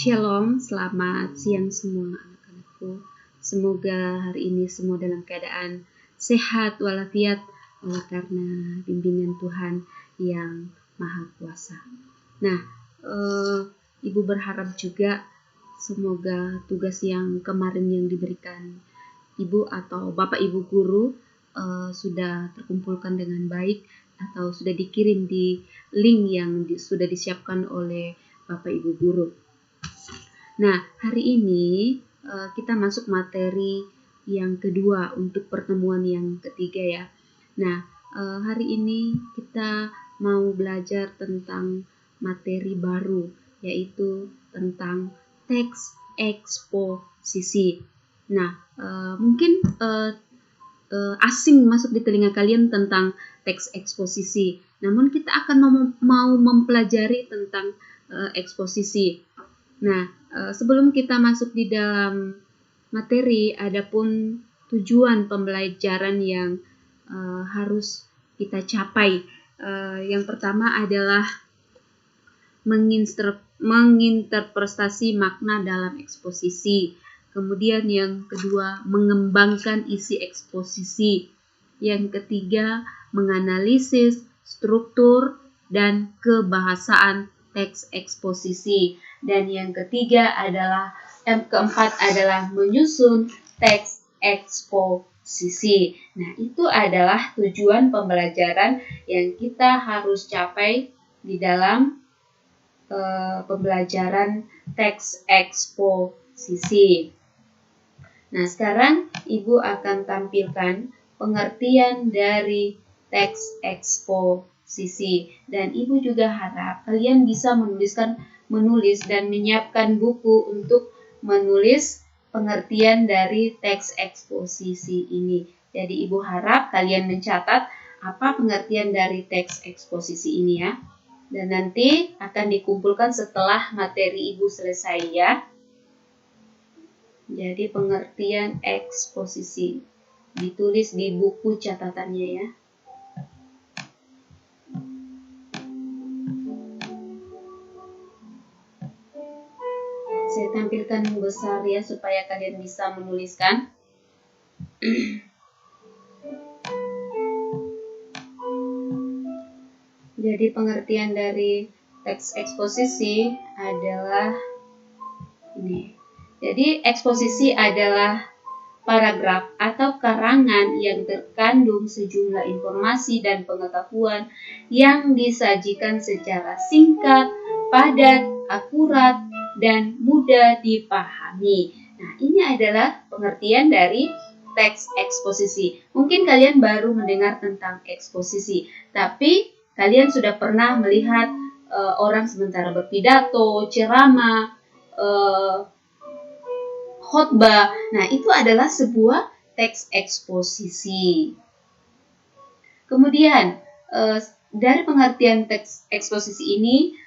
Shalom, selamat siang semua anak-anakku. Semoga hari ini semua dalam keadaan sehat walafiat oleh karena bimbingan Tuhan yang Maha Kuasa. Nah, Ibu berharap juga semoga tugas yang kemarin yang diberikan Ibu atau Bapak Ibu guru sudah terkumpulkan dengan baik atau sudah dikirim di link yang sudah disiapkan oleh Bapak Ibu guru. Nah, hari ini kita masuk materi yang kedua untuk pertemuan yang ketiga ya. Nah, hari ini kita mau belajar tentang materi baru, yaitu tentang teks eksposisi. Nah, mungkin asing masuk di telinga kalian tentang teks eksposisi. Namun kita akan mau mempelajari tentang eksposisi. Nah, sebelum kita masuk di dalam materi, adapun tujuan pembelajaran yang harus kita capai. Yang pertama adalah menginterpretasi makna dalam eksposisi. Kemudian yang kedua, mengembangkan isi eksposisi. Yang ketiga, menganalisis struktur dan kebahasaan teks eksposisi. Dan yang keempat adalah menyusun teks eksposisi. Nah, itu adalah tujuan pembelajaran yang kita harus capai di dalam pembelajaran teks eksposisi. Nah, sekarang Ibu akan tampilkan pengertian dari teks eksposisi. Dan Ibu juga harap kalian bisa menulis dan menyiapkan buku untuk menulis pengertian dari teks eksposisi ini. Jadi Ibu harap kalian mencatat apa pengertian dari teks eksposisi ini ya. Dan nanti akan dikumpulkan setelah materi Ibu selesai ya. Jadi pengertian eksposisi ditulis di buku catatannya ya. Saya tampilkan yang besar ya supaya kalian bisa menuliskan. Jadi pengertian dari teks eksposisi adalah ini. Jadi eksposisi adalah paragraf atau karangan yang terkandung sejumlah informasi dan pengetahuan yang disajikan secara singkat, padat, akurat, dan mudah dipahami. Nah, ini adalah pengertian dari teks eksposisi. Mungkin kalian baru mendengar tentang eksposisi, tapi kalian sudah pernah melihat orang sementara berpidato, ceramah, khotbah. Nah, itu adalah sebuah teks eksposisi. Kemudian, dari pengertian teks eksposisi ini,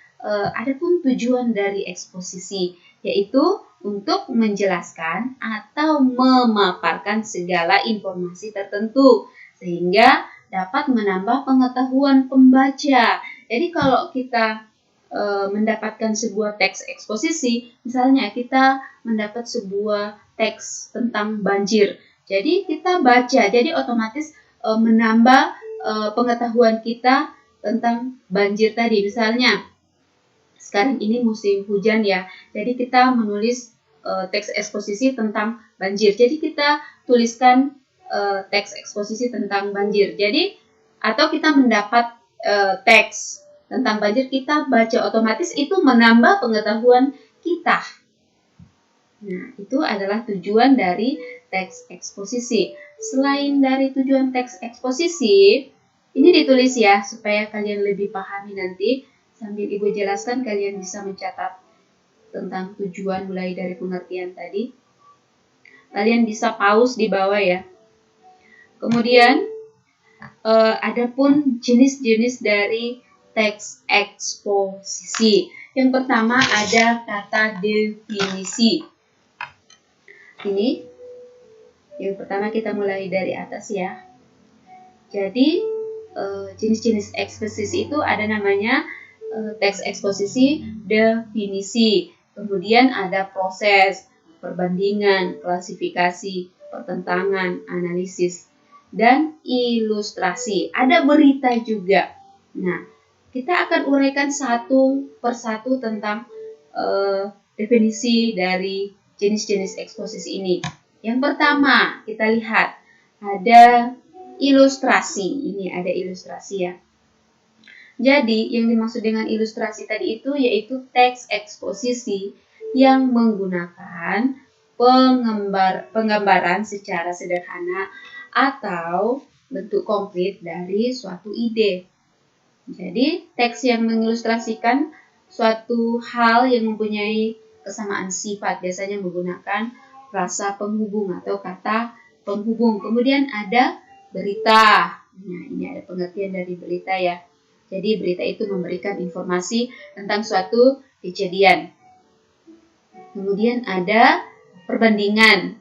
adapun tujuan dari eksposisi, yaitu untuk menjelaskan atau memaparkan segala informasi tertentu, sehingga dapat menambah pengetahuan pembaca. Jadi kalau kita mendapatkan sebuah teks eksposisi, misalnya kita mendapat sebuah teks tentang banjir, jadi kita baca, jadi otomatis menambah pengetahuan kita tentang banjir tadi. Misalnya sekarang ini musim hujan ya, jadi kita menulis teks eksposisi tentang banjir, jadi kita tuliskan teks eksposisi tentang banjir. Jadi atau kita mendapat teks tentang banjir, kita baca, otomatis itu menambah pengetahuan kita. Nah, itu adalah tujuan dari teks eksposisi. Selain dari tujuan teks eksposisi, ini ditulis ya supaya kalian lebih pahami nanti. Sambil Ibu jelaskan, kalian bisa mencatat tentang tujuan mulai dari pengertian tadi. Kalian bisa pause di bawah ya. Kemudian, adapun jenis-jenis dari teks eksposisi. Yang pertama ada kata definisi. Ini yang pertama, kita mulai dari atas ya. Jadi jenis-jenis eksposisi itu ada namanya teks eksposisi definisi. Kemudian ada proses, perbandingan, klasifikasi, pertentangan, analisis, dan ilustrasi. Ada berita juga. Nah, kita akan uraikan satu persatu tentang definisi dari jenis-jenis eksposisi ini. Yang pertama, kita lihat ada ilustrasi. Ini ada ilustrasi ya. Jadi, yang dimaksud dengan ilustrasi tadi itu yaitu teks eksposisi yang menggunakan penggambaran secara sederhana atau bentuk konkret dari suatu ide. Jadi, teks yang mengilustrasikan suatu hal yang mempunyai kesamaan sifat biasanya menggunakan frasa penghubung atau kata penghubung. Kemudian ada berita. Nah, ini ada pengertian dari berita ya. Jadi berita itu memberikan informasi tentang suatu kejadian. Kemudian ada perbandingan.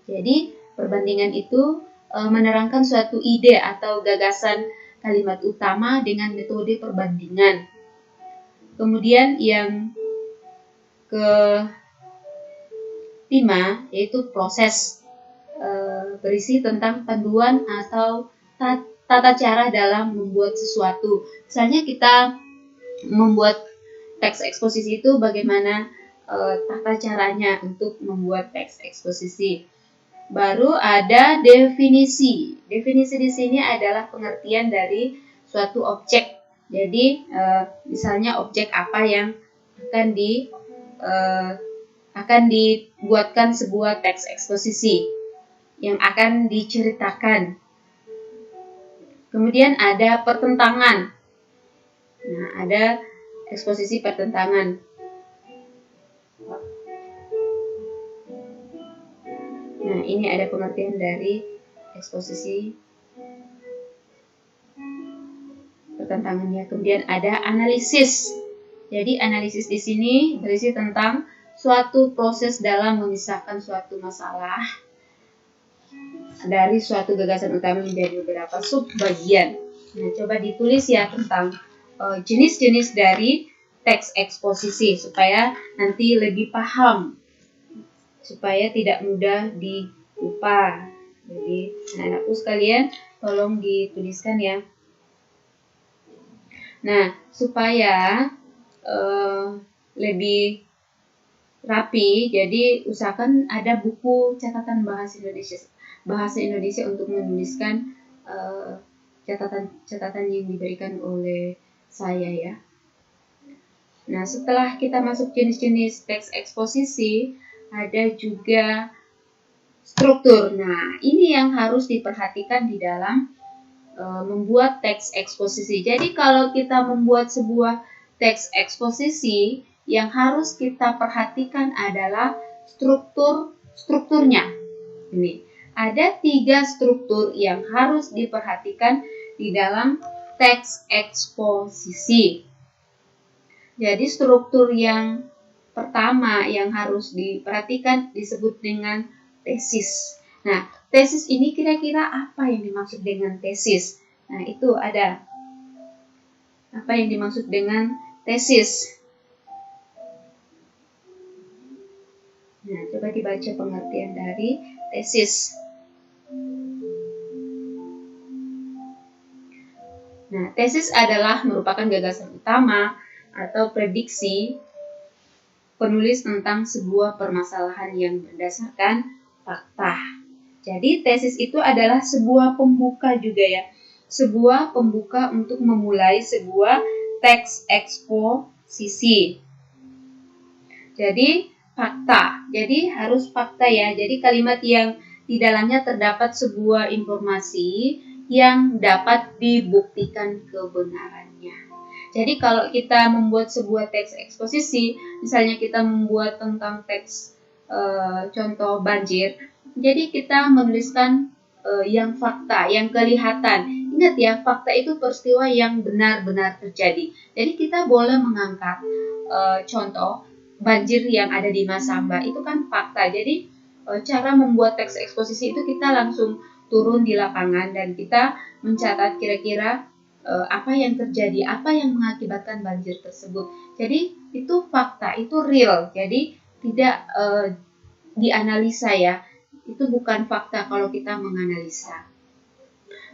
Jadi perbandingan itu menerangkan suatu ide atau gagasan kalimat utama dengan metode perbandingan. Kemudian yang kelima yaitu proses, berisi tentang panduan atau tata cara dalam membuat sesuatu. Misalnya kita membuat teks eksposisi itu bagaimana tata caranya untuk membuat teks eksposisi. Baru ada definisi. Definisi di sini adalah pengertian dari suatu objek. Jadi misalnya objek apa yang akan dibuatkan sebuah teks eksposisi yang akan diceritakan. Kemudian ada pertentangan. Nah, ada eksposisi pertentangan. Nah, ini ada pengertian dari eksposisi pertentangannya. Kemudian ada analisis. Jadi, analisis di sini berisi tentang suatu proses dalam memisahkan suatu masalah dari suatu gagasan utama menjadi beberapa subbagian. Nah, coba ditulis ya tentang jenis-jenis dari teks eksposisi supaya nanti lebih paham, supaya tidak mudah dilupa. Jadi, anak-anakku sekalian, tolong dituliskan ya. Nah, supaya lebih rapi, jadi usahakan ada buku catatan bahasa Indonesia untuk menuliskan catatan yang diberikan oleh saya ya. Nah, setelah kita masuk jenis-jenis teks eksposisi, ada juga struktur. Nah, ini yang harus diperhatikan di dalam membuat teks eksposisi. Jadi, kalau kita membuat sebuah teks eksposisi, yang harus kita perhatikan adalah strukturnya. Ini ada 3 struktur yang harus diperhatikan di dalam teks eksposisi. Jadi struktur yang pertama yang harus diperhatikan disebut dengan tesis. Nah, tesis ini kira-kira apa yang dimaksud dengan tesis? Nah, itu ada apa yang dimaksud dengan tesis. Nah, coba dibaca pengertian dari tesis. Nah, tesis adalah merupakan gagasan utama atau prediksi penulis tentang sebuah permasalahan yang berdasarkan fakta. Jadi, tesis itu adalah sebuah pembuka juga ya. Sebuah pembuka untuk memulai sebuah teks eksposisi. Jadi, fakta. Jadi, harus fakta ya. Jadi, kalimat yang di dalamnya terdapat sebuah informasi yang dapat dibuktikan kebenarannya. Jadi kalau kita membuat sebuah teks eksposisi, misalnya kita membuat tentang teks contoh banjir, jadi kita menuliskan yang fakta, yang kelihatan. Ingat ya, fakta itu peristiwa yang benar-benar terjadi. Jadi kita boleh mengangkat contoh banjir yang ada di Masamba, itu kan fakta. Jadi cara membuat teks eksposisi itu kita langsung turun di lapangan dan kita mencatat kira-kira apa yang terjadi, apa yang mengakibatkan banjir tersebut. Jadi itu fakta, itu real. Jadi tidak dianalisa ya. Itu bukan fakta kalau kita menganalisa.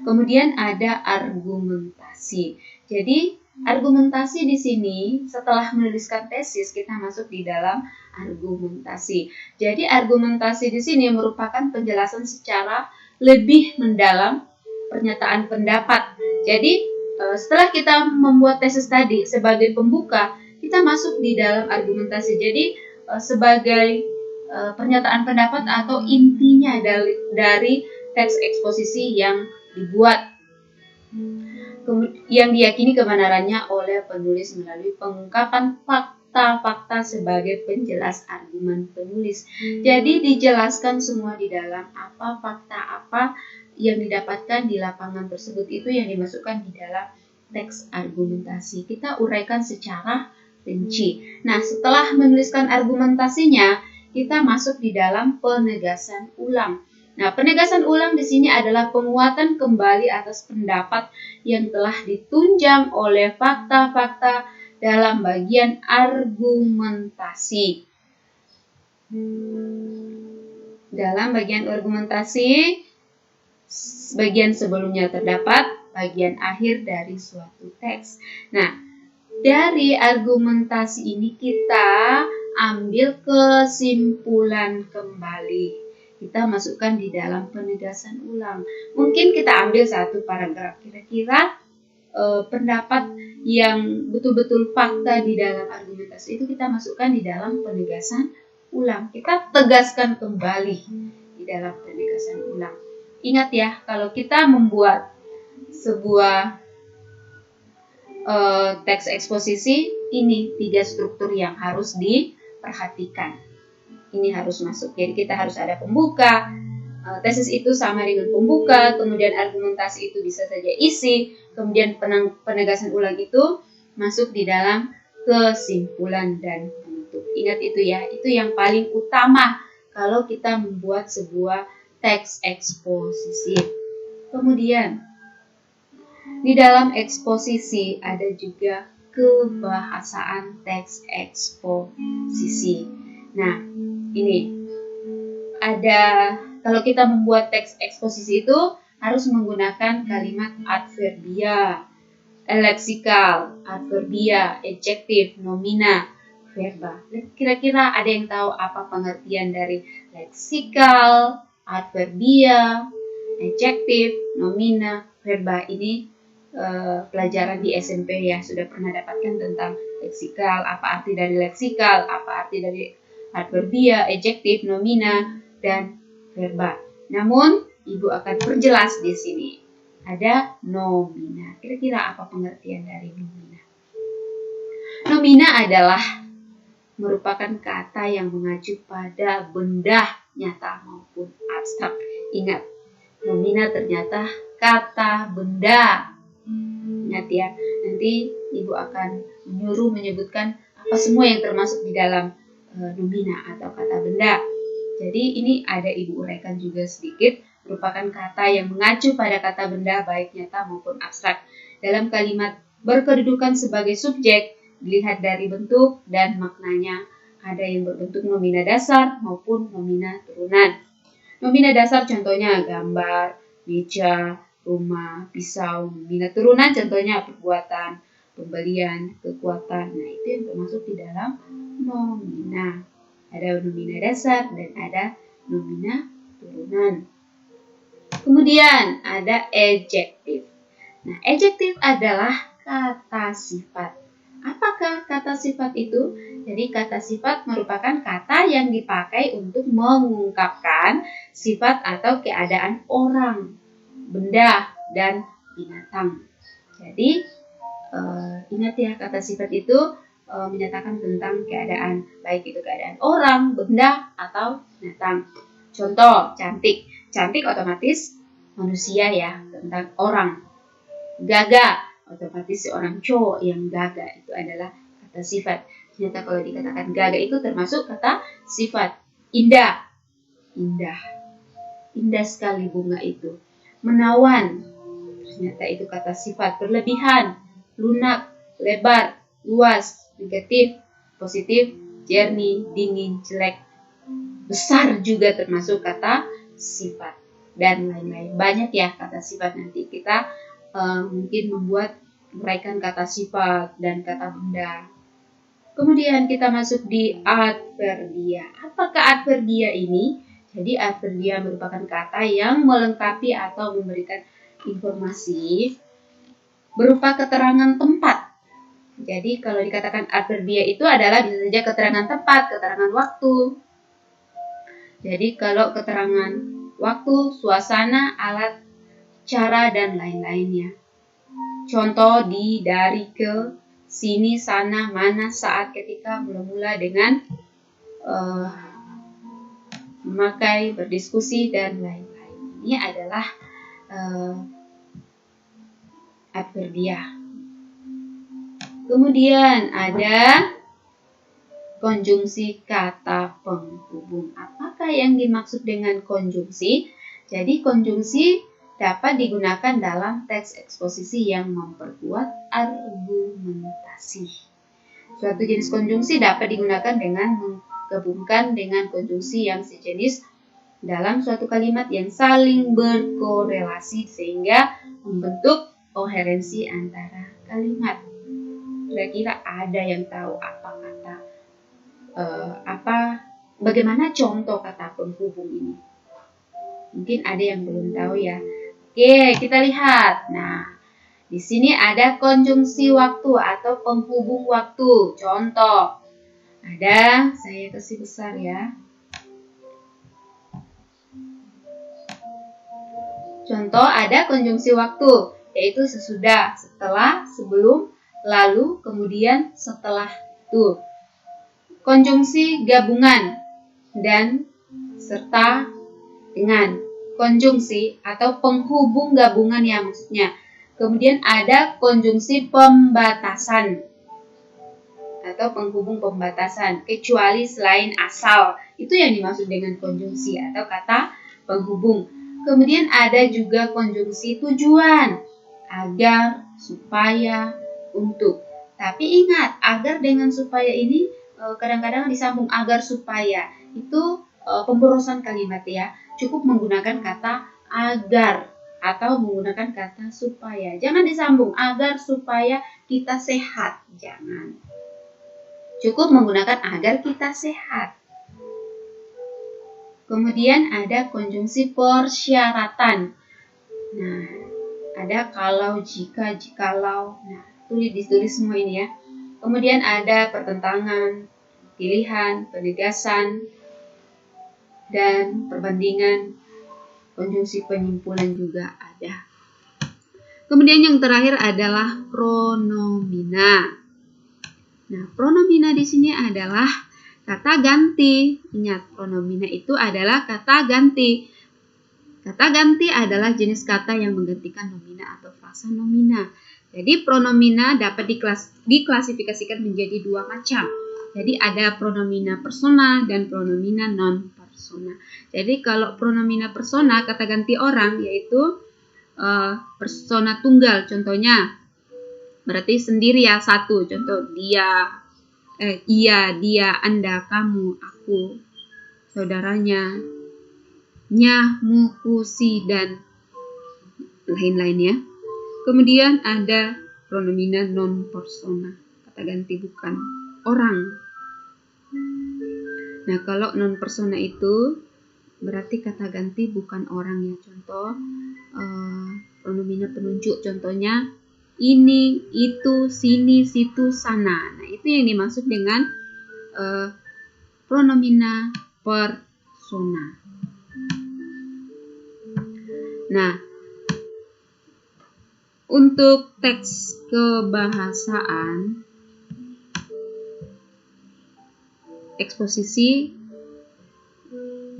Kemudian ada argumentasi. Jadi argumentasi di sini setelah menuliskan tesis kita masuk di dalam argumentasi. Jadi argumentasi di sini merupakan penjelasan secara lebih mendalam pernyataan pendapat. Jadi setelah kita membuat tesis tadi sebagai pembuka, kita masuk di dalam argumentasi. Jadi sebagai pernyataan pendapat atau intinya dari teks eksposisi yang dibuat, yang diyakini kebenarannya oleh penulis melalui pengungkapan fakta-fakta sebagai penjelas argumen penulis. Jadi dijelaskan semua di dalam apa fakta apa yang didapatkan di lapangan tersebut, itu yang dimasukkan di dalam teks argumentasi. Kita uraikan secara rinci. Nah, setelah menuliskan argumentasinya, kita masuk di dalam penegasan ulang. Nah, penegasan ulang di sini adalah penguatan kembali atas pendapat yang telah ditunjang oleh fakta-fakta dalam bagian argumentasi. Dalam bagian argumentasi, bagian sebelumnya terdapat bagian akhir dari suatu teks. Nah, dari argumentasi ini kita ambil kesimpulan kembali. Kita masukkan di dalam penegasan ulang. Mungkin kita ambil satu paragraf, kira-kira pendapat yang betul-betul fakta di dalam argumentasi itu kita masukkan di dalam penegasan ulang. Kita tegaskan kembali di dalam penegasan ulang. Ingat ya, kalau kita membuat sebuah teks eksposisi, ini 3 struktur yang harus diperhatikan. Ini harus masuk. Jadi kita harus ada pembuka, tesis itu sama dengan pembuka, kemudian argumentasi itu bisa saja isi, kemudian penegasan ulang itu masuk di dalam kesimpulan dan penutup. Ingat itu ya, itu yang paling utama kalau kita membuat sebuah teks eksposisi. Kemudian di dalam eksposisi ada juga kebahasaan teks eksposisi. Nah, ini ada, kalau kita membuat teks eksposisi itu harus menggunakan kalimat adverbia, leksikal, adverbia, adjektif, nomina, verba. Kira-kira ada yang tahu apa pengertian dari leksikal, adverbia, adjektif, nomina, verba? Ini pelajaran di SMP ya, sudah pernah dapatkan tentang leksikal, apa arti dari leksikal, apa arti dari adverbia, adjektif, nomina, dan verba. Namun, Ibu akan perjelas di sini. Ada nomina. Kira-kira apa pengertian dari nomina? Nomina adalah merupakan kata yang mengacu pada benda nyata maupun abstrak. Ingat, nomina ternyata kata benda. Ingat ya, nanti Ibu akan menyuruh menyebutkan apa semua yang termasuk di dalam nomina atau kata benda. Jadi ini ada Ibu uraikan juga sedikit, merupakan kata yang mengacu pada kata benda baik nyata maupun abstrak. Dalam kalimat berkedudukan sebagai subjek, dilihat dari bentuk dan maknanya, ada yang berbentuk nomina dasar maupun nomina turunan. Nomina dasar contohnya gambar, meja, rumah, pisau. Nomina turunan contohnya perbuatan, pembelian, kekuatan. Nah, itu yang termasuk di dalam nomina. Ada nomina dasar dan ada nomina turunan. Kemudian ada adjektif. Nah, adjektif adalah kata sifat. Apakah kata sifat itu? Jadi kata sifat merupakan kata yang dipakai untuk mengungkapkan sifat atau keadaan orang, benda, dan binatang. Jadi ingat ya, kata sifat itu menyatakan tentang keadaan, baik itu keadaan orang, benda, atau binatang. Contoh, cantik. Cantik otomatis manusia ya, tentang orang. Gagah, otomatis seorang cowok yang gagah, itu adalah kata sifat. Ternyata kalau dikatakan gagah itu termasuk kata sifat. Indah, indah, indah sekali bunga itu. Menawan, Ternyata itu kata sifat: berlebihan, lunak, lebar, luas, negatif, positif, jernih, dingin, jelek, besar juga termasuk kata sifat, dan lain-lain. Banyak ya kata sifat. Nanti kita mungkin membuat uraikan kata sifat dan kata benda. Kemudian kita masuk di adverdia. Apakah adverdia ini? Jadi adverdia merupakan kata yang melengkapi atau memberikan informasi berupa keterangan tempat. Jadi kalau dikatakan adverdia itu adalah bisa saja keterangan tempat, keterangan waktu. Jadi kalau keterangan waktu, suasana, alat, cara, dan lain-lainnya. Contoh di, dari, ke, sini, sana, mana, saat, ketika, mula-mula, dengan, memakai, berdiskusi, dan lain-lain. Ini adalah adverdia. Kemudian ada konjungsi kata penghubung. Apakah yang dimaksud dengan konjungsi? Jadi konjungsi dapat digunakan dalam teks eksposisi yang memperkuat argumentasi. Suatu jenis konjungsi dapat digunakan dengan menggabungkan dengan konjungsi yang sejenis dalam suatu kalimat yang saling berkorelasi sehingga membentuk koherensi antara kalimat. Kira-kira ada yang tahu bagaimana contoh kata penghubung ini? Mungkin ada yang belum tahu ya. Oke, kita lihat. Nah, di sini ada konjungsi waktu atau penghubung waktu. Contoh. Ada, saya kasih besar ya. Contoh ada konjungsi waktu, yaitu sesudah, setelah, sebelum, lalu, kemudian, setelah itu. Konjungsi gabungan dan serta dengan. Konjungsi atau penghubung gabungan ya maksudnya. Kemudian ada konjungsi pembatasan atau penghubung pembatasan, kecuali, selain, asal. Itu yang dimaksud dengan konjungsi atau kata penghubung. Kemudian ada juga konjungsi tujuan, agar, supaya, untuk. Tapi ingat, agar dengan supaya ini kadang-kadang disambung agar supaya. Itu pemborosan kalimat ya. Cukup menggunakan kata agar atau menggunakan kata supaya. Jangan disambung agar supaya kita sehat. Jangan. Cukup menggunakan agar kita sehat. Kemudian ada konjungsi persyaratan. Nah, ada kalau, jika, jikalau. Nah, ditulis semua ini ya. Kemudian ada pertentangan, pilihan, penegasan, dan perbandingan. Konjungsi penyimpulan juga ada. Kemudian yang terakhir adalah pronomina. Nah, pronomina di sini adalah kata ganti. Ingat, pronomina itu adalah kata ganti. Kata ganti adalah jenis kata yang menggantikan nomina atau frasa nomina. Jadi pronomina dapat diklasifikasikan menjadi dua macam. Jadi ada pronomina persona dan pronomina non persona. Jadi kalau pronomina persona kata ganti orang yaitu persona tunggal. Contohnya berarti sendiri ya, satu. Contoh dia, ia, dia, anda, kamu, aku, saudaranya, nya, mu, ku, si, dan lain-lainnya. Kemudian ada pronomina non persona, kata ganti bukan orang. Nah, kalau non persona itu berarti kata ganti bukan orang ya. Contoh pronomina penunjuk, contohnya ini, itu, sini, situ, sana. Nah, itu yang dimaksud dengan pronomina persona. Nah, untuk teks kebahasaan eksposisi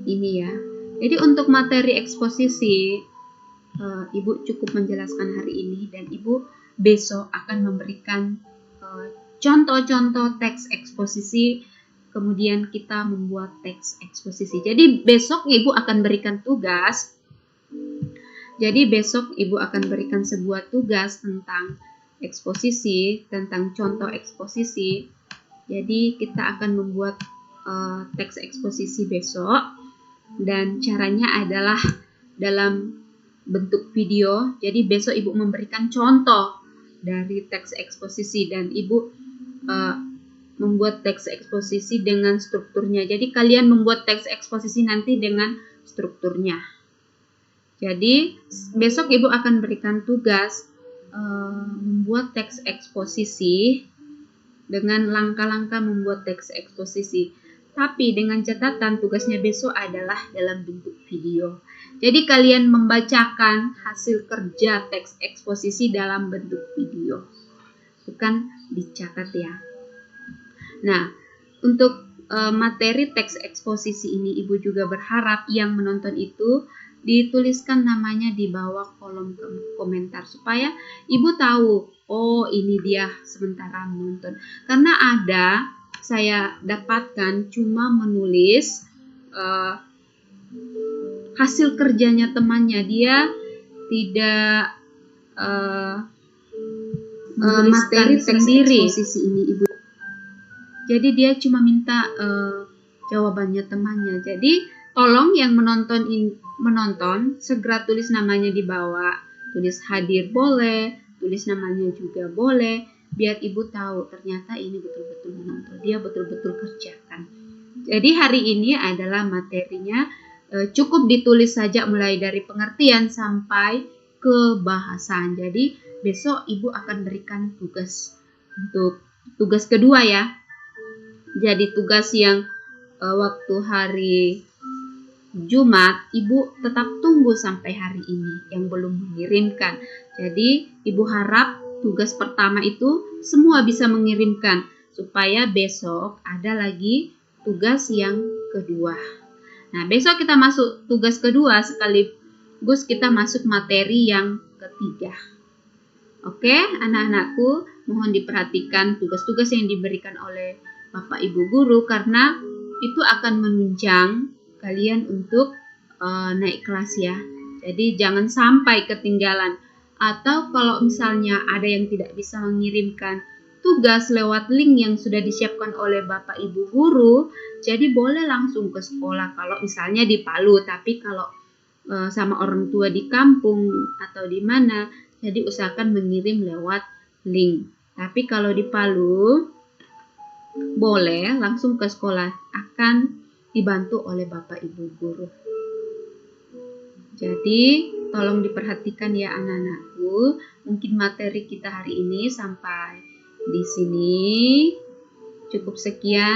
ini ya. Jadi untuk materi eksposisi Ibu cukup menjelaskan hari ini dan Ibu besok akan memberikan contoh-contoh teks eksposisi, kemudian kita membuat teks eksposisi. Jadi besok Ibu akan berikan tugas Jadi besok Ibu akan berikan sebuah tugas tentang eksposisi, tentang contoh eksposisi. Jadi kita akan membuat teks eksposisi besok, dan caranya adalah dalam bentuk video. Jadi besok Ibu memberikan contoh dari teks eksposisi dan Ibu membuat teks eksposisi dengan strukturnya. Jadi kalian membuat teks eksposisi nanti dengan strukturnya. Jadi besok Ibu akan berikan tugas membuat teks eksposisi dengan langkah-langkah membuat teks eksposisi. Tapi dengan catatan tugasnya besok adalah dalam bentuk video. Jadi kalian membacakan hasil kerja teks eksposisi dalam bentuk video. Bukan dicatat ya. Nah, untuk materi teks eksposisi ini Ibu juga berharap yang menonton itu dituliskan namanya di bawah kolom komentar supaya Ibu tahu, oh ini dia sementara menonton. Karena saya dapatkan cuma menulis hasil kerjanya temannya, dia tidak materi teks eksposisi ini Ibu. Jadi dia cuma minta jawabannya temannya. Jadi tolong yang menonton segera tulis namanya di bawah, tulis hadir boleh, tulis namanya juga boleh, biar Ibu tahu ternyata ini betul-betul menonton, dia betul-betul kerjakan. Jadi hari ini adalah materinya cukup ditulis saja mulai dari pengertian sampai ke bahasan. Jadi besok Ibu akan berikan tugas untuk tugas kedua ya. Jadi tugas yang waktu hari Jumat, Ibu tetap tunggu sampai hari ini yang belum mengirimkan. Jadi Ibu harap tugas pertama itu semua bisa mengirimkan supaya besok ada lagi tugas yang kedua. Nah, besok kita masuk tugas kedua sekaligus kita masuk materi yang ketiga. Oke, anak-anakku, mohon diperhatikan tugas-tugas yang diberikan oleh Bapak Ibu guru karena itu akan menunjang kalian untuk naik kelas ya. Jadi jangan sampai ketinggalan. Atau kalau misalnya ada yang tidak bisa mengirimkan tugas lewat link yang sudah disiapkan oleh Bapak Ibu guru, jadi boleh langsung ke sekolah kalau misalnya di Palu. Tapi kalau sama orang tua di kampung atau di mana, jadi usahakan mengirim lewat link. Tapi kalau di Palu boleh langsung ke sekolah, akan dibantu oleh Bapak Ibu guru. Jadi tolong diperhatikan ya anak-anakku. Mungkin materi kita hari ini sampai di sini. Cukup sekian.